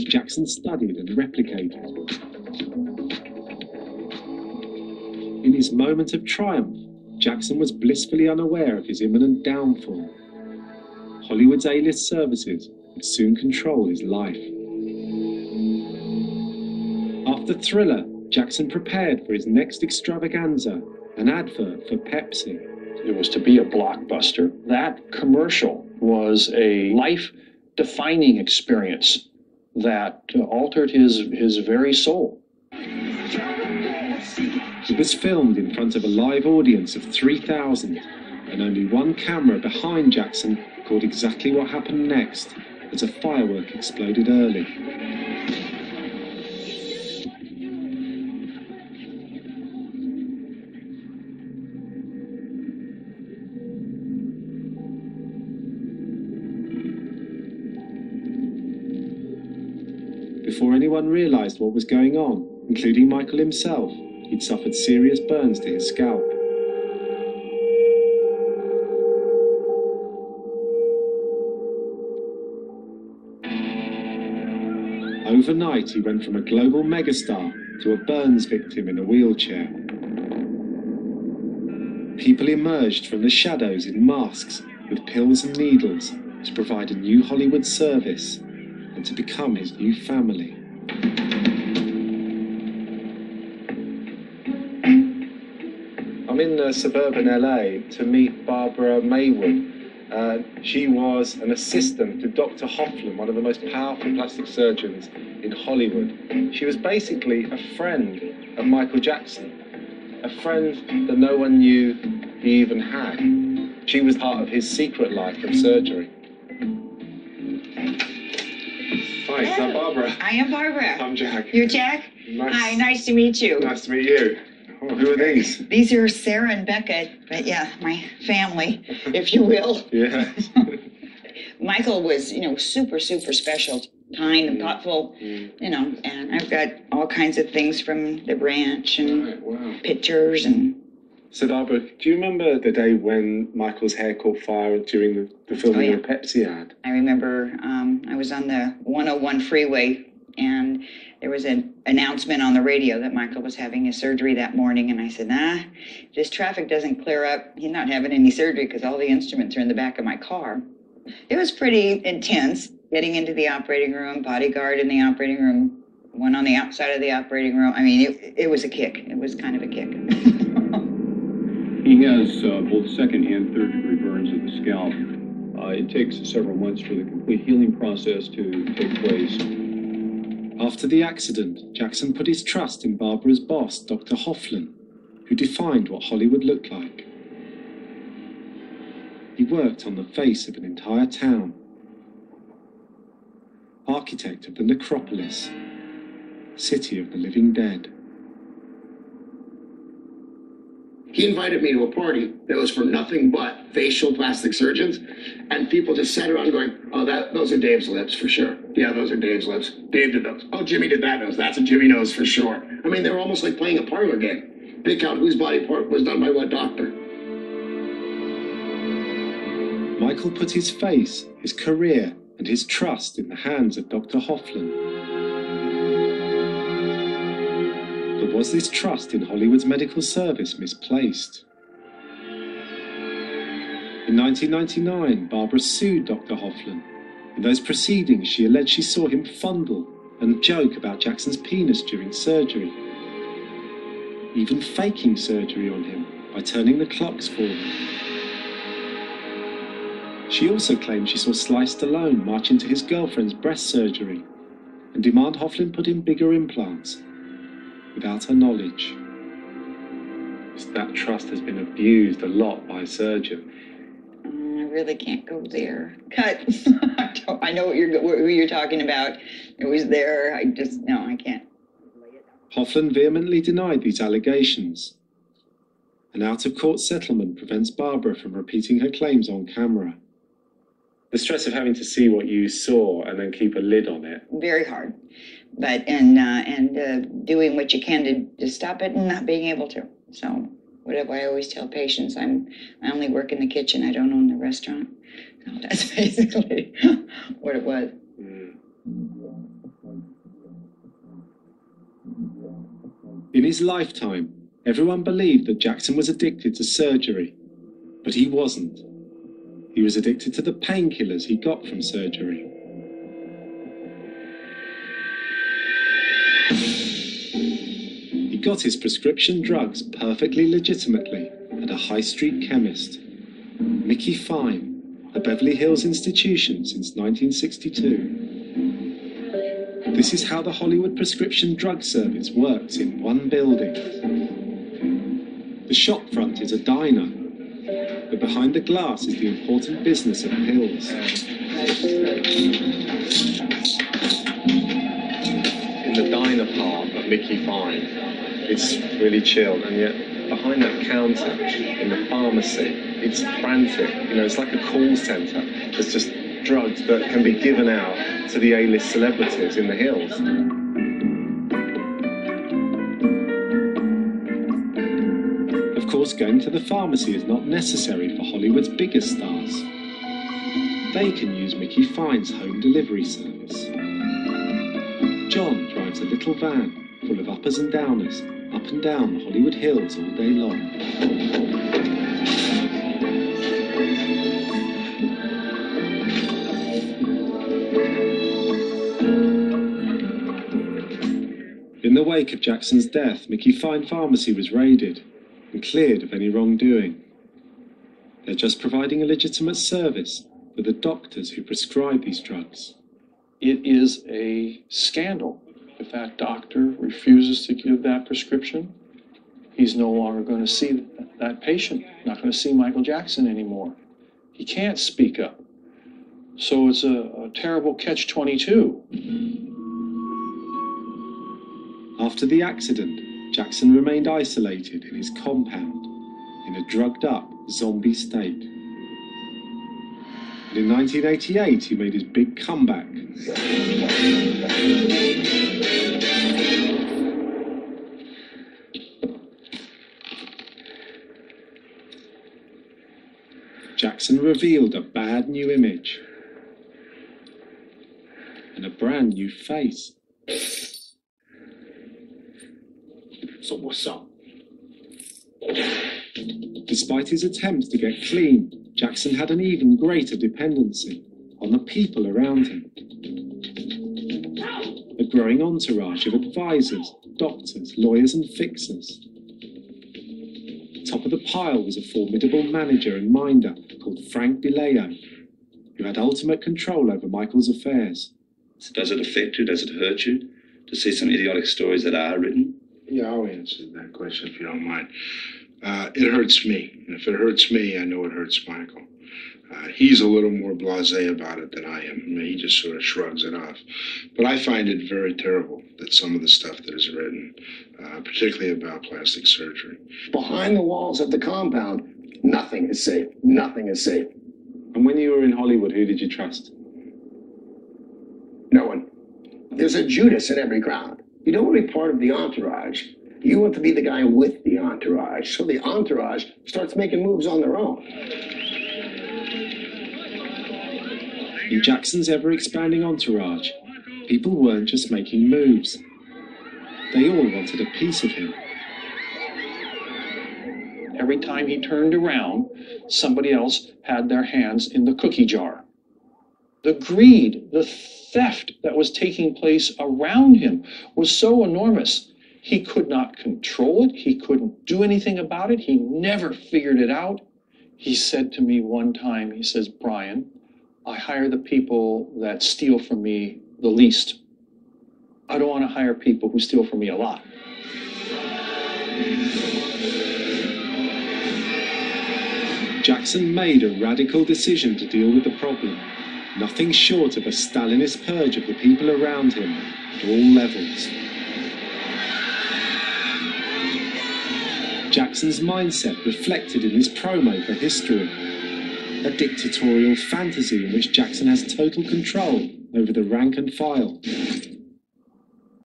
which Jackson studied and replicated. In his moment of triumph, Jackson was blissfully unaware of his imminent downfall. Hollywood's A-list services would soon control his life. After Thriller, Jackson prepared for his next extravaganza, an advert for Pepsi. It was to be a blockbuster. That commercial was a life-defining experience that altered his very soul. It was filmed in front of a live audience of 3,000, and only one camera behind Jackson caught exactly what happened next as a firework exploded early. Before anyone realized what was going on, including Michael himself, he'd suffered serious burns to his scalp. Overnight, he went from a global megastar to a burns victim in a wheelchair. People emerged from the shadows in masks with pills and needles to provide a new Hollywood service and to become his new family. I'm in suburban LA to meet Barbara Maywood. She was an assistant to Dr. Hoffman, one of the most powerful plastic surgeons in Hollywood. She was basically a friend of Michael Jackson, a friend that no one knew he even had. She was part of his secret life of surgery. Hi, is that Barbara? I am Barbara. I'm Jack. You're Jack? Nice. Hi, nice to meet you. Nice to meet you. Oh, who are these? These are Sarah and Becca, but yeah, my family, if you will. Yeah. Michael was, super, super special, kind and thoughtful, and I've got all kinds of things from the ranch and pictures and... So, Barbara, do you remember the day when Michael's hair caught fire during the filming of the Pepsi ad? I remember I was on the 101 freeway, and there was an announcement on the radio that Michael was having his surgery that morning, and I said, if this traffic doesn't clear up, he's not having any surgery because all the instruments are in the back of my car. It was pretty intense, getting into the operating room, bodyguard in the operating room, one on the outside of the operating room. I mean, it was a kick. It was kind of a kick. He has both second and third degree burns of the scalp. It takes several months for the complete healing process to take place. After the accident, Jackson put his trust in Barbara's boss, Dr. Hoffman, who defined what Hollywood looked like. He worked on the face of an entire town. Architect of the necropolis, city of the living dead. He invited me to a party that was for nothing but facial plastic surgeons, and people just sat around going, oh, those are Dave's lips for sure. Yeah, those are Dave's lips. Dave did those. Oh, Jimmy did that nose. That's a Jimmy nose for sure. I mean, they were almost like playing a parlor game. Pick out whose body part was done by what doctor. Michael put his face, his career, and his trust in the hands of Dr. Hoffman. But was this trust in Hollywood's medical service misplaced? In 1999, Barbara sued Dr. Hoffman. In those proceedings, she alleged she saw him fondle and joke about Jackson's penis during surgery, even faking surgery on him by turning the clocks forward. She also claimed she saw Sly Stallone march into his girlfriend's breast surgery and demand Hoffman put in bigger implants without her knowledge. That trust has been abused a lot by a surgeon. I really can't go there. Cut. I know who you're talking about. It was there. I can't. Hoffman vehemently denied these allegations. An out-of-court settlement prevents Barbara from repeating her claims on camera. The stress of having to see what you saw and then keep a lid on it. Very hard. But, and doing what you can to stop it and not being able to. So, whatever I always tell patients, I only work in the kitchen, I don't own the restaurant. So that's basically what it was. In his lifetime, everyone believed that Jackson was addicted to surgery, but he wasn't. He was addicted to the painkillers he got from surgery. He got his prescription drugs perfectly legitimately at a high street chemist, Mickey Fine, a Beverly Hills institution since 1962. This is how the Hollywood prescription drug service works in one building. The shop front is a diner, but behind the glass is the important business of pills. In the diner part of Mickey Fine, it's really chilled, and yet behind that counter in the pharmacy, it's frantic. You know, it's like a call center. There's just drugs that can be given out to the A-list celebrities in the hills. Of course, going to the pharmacy is not necessary for Hollywood's biggest stars. They can use Mickey Fine's home delivery service. John drives a little van full of uppers and downers up and down the Hollywood Hills all day long. In the wake of Jackson's death, Mickey Fine Pharmacy was raided and cleared of any wrongdoing. They're just providing a legitimate service for the doctors who prescribe these drugs. It is a scandal. If that doctor refuses to give that prescription, he's no longer going to see that patient, not going to see Michael Jackson anymore. He can't speak up. So it's a terrible catch-22. After the accident, Jackson remained isolated in his compound in a drugged-up zombie state. And in 1988, he made his big comeback. Jackson revealed a bad new image and a brand new face. So what's up? Despite his attempts to get clean, Jackson had an even greater dependency on the people around him. A growing entourage of advisors, doctors, lawyers and fixers. Top of the pile was a formidable manager and minder called Frank DeLeo, who had ultimate control over Michael's affairs. So does it affect you? Does it hurt you to see some idiotic stories that are written? Yeah, I'll answer that question if you don't mind. It hurts me. And if it hurts me, I know it hurts Michael. He's a little more blasé about it than I am. I mean, he just sort of shrugs it off. But I find it very terrible that some of the stuff that is written, particularly about plastic surgery. Behind the walls of the compound, nothing is safe. Nothing is safe. And when you were in Hollywood, who did you trust? No one. There's a Judas in every crowd. You don't want to be part of the entourage. You want to be the guy with the entourage. So the entourage starts making moves on their own. In Jackson's ever-expanding entourage, people weren't just making moves. They all wanted a piece of him. Every time he turned around, somebody else had their hands in the cookie jar. The greed, the theft that was taking place around him was so enormous. He could not control it. He couldn't do anything about it. He never figured it out. He said to me one time, he says, "Brian, I hire the people that steal from me the least. I don't want to hire people who steal from me a lot." Jackson made a radical decision to deal with the problem. Nothing short of a Stalinist purge of the people around him at all levels. Jackson's mindset reflected in his promo for History, a dictatorial fantasy in which Jackson has total control over the rank and file.